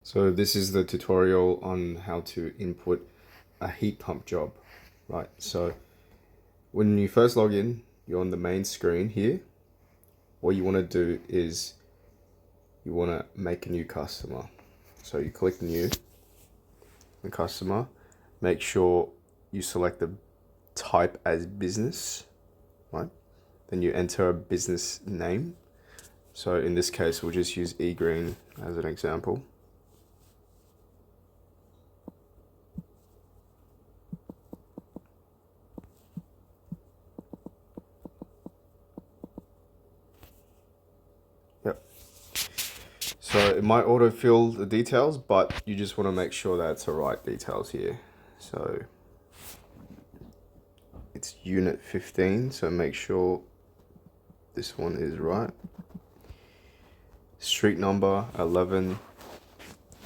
So this is the tutorial on how to input a heat pump job, right? So when you first log in, you're on the main screen here. What you want to do is you want to make a new customer. So you click new, the customer, make sure you select the type as business, right? Then you enter a business name. So in this case, we'll just use eGreen as an example. Yep. So it might autofill the details, but you just want to make sure that it's the right details here. So it's unit 15, so make sure this one is right. Street number 11,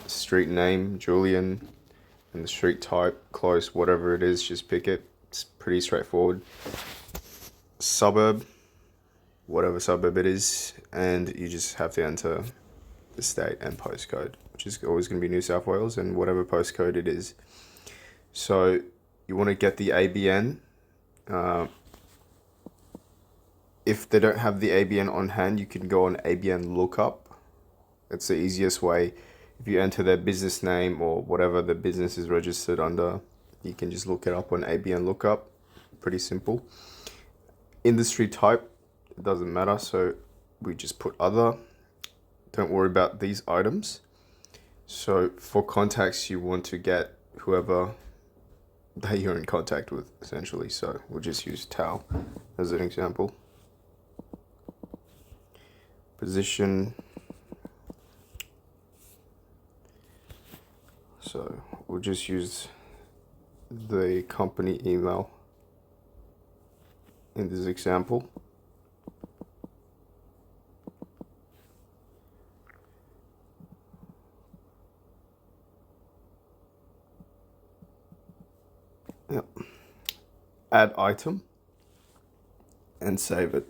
street name Julian, and the street type close, whatever it is, just pick it. It's pretty straightforward. Suburb, whatever suburb it is, and you just have to enter the state and postcode, which is always going to be New South Wales, and whatever postcode it is. So you want to get the ABN. If they don't have the ABN on hand, you can go on ABN lookup. It's the easiest way. If you enter their business name or whatever the business is registered under, you can just look it up on ABN lookup. Pretty simple. Industry type, it doesn't matter, so we just put other. Don't worry about these items. So for contacts, you want to get whoever that you're in contact with, essentially. So we'll just use Tao as an example. Position. So we'll just use the company email in this example. Yep. Add item and save it.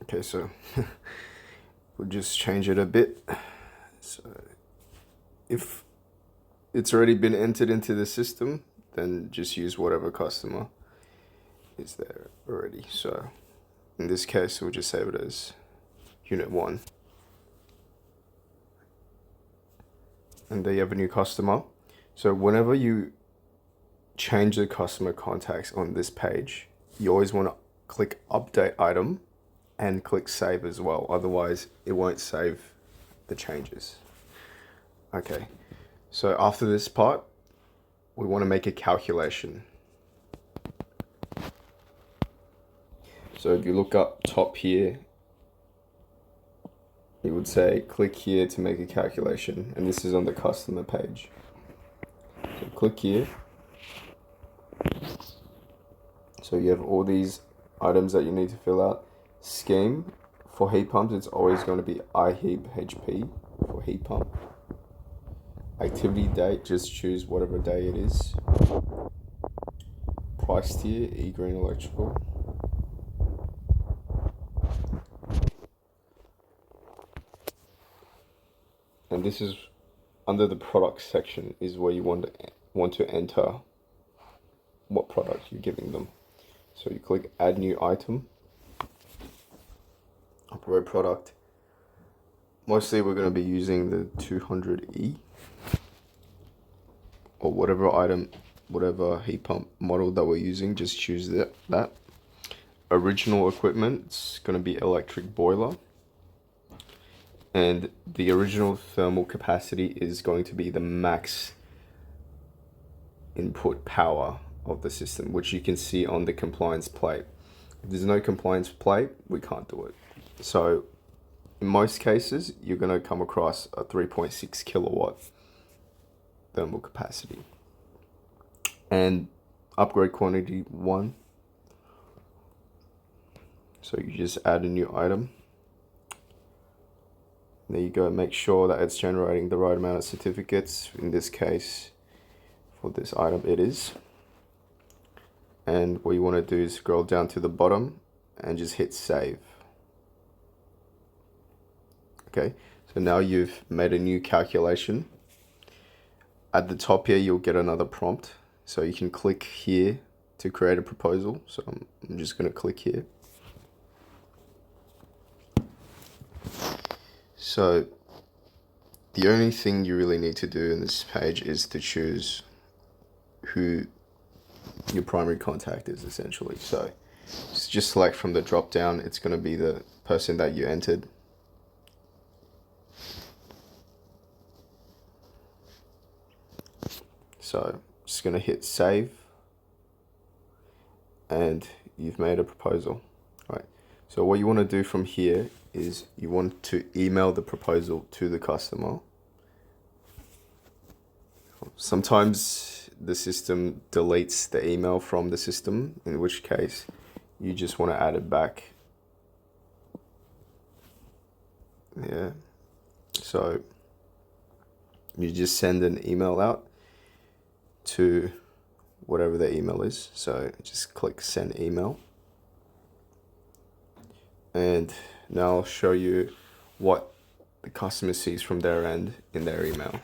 Okay, so we'll just change it a bit. So if it's already been entered into the system, then just use whatever customer is there already. So in this case, we'll just save it as unit 1. And there you have a new customer. So whenever you change the customer contacts on this page, you always want to click update item and click save as well. Otherwise, it won't save the changes. Okay, so after this part, we want to make a calculation. So if you look up top here, it would say click here to make a calculation, and this is on the customer page. So click here. So you have all these items that you need to fill out. Scheme for heat pumps, it's always going to be iHeap HP for heat pump. Activity date, just choose whatever day it is. Price tier, eGreen Electrical. And this is under the product section is where you want to enter what product you're giving them. So you click add new item, upload product. Mostly we're going to be using the 200E or whatever item, whatever heat pump model that we're using, just choose that. Original equipment, it's going to be electric boiler. And the original thermal capacity is going to be the max input power of the system, which you can see on the compliance plate. If there's no compliance plate, we can't do it. So in most cases, you're going to come across a 3.6 kilowatt thermal capacity. And upgrade quantity 1. So you just add a new item. There you go, make sure that it's generating the right amount of certificates. In this case, for this item, it is. And what you want to do is scroll down to the bottom and just hit save. Okay, so now you've made a new calculation. At the top here, you'll get another prompt. So you can click here to create a proposal. So I'm just going to click here. So the only thing you really need to do in this page is to choose who your primary contact is, essentially. So just select from the drop down, it's going to be the person that you entered. So just going to hit save, and you've made a proposal. Right. So what you want to do from here is you want to email the proposal to the customer. Sometimes the system deletes the email from the system, in which case you just want to add it back. Yeah. So you just send an email out to whatever the email is. So just click send email. And now I'll show you what the customer sees from their end in their email.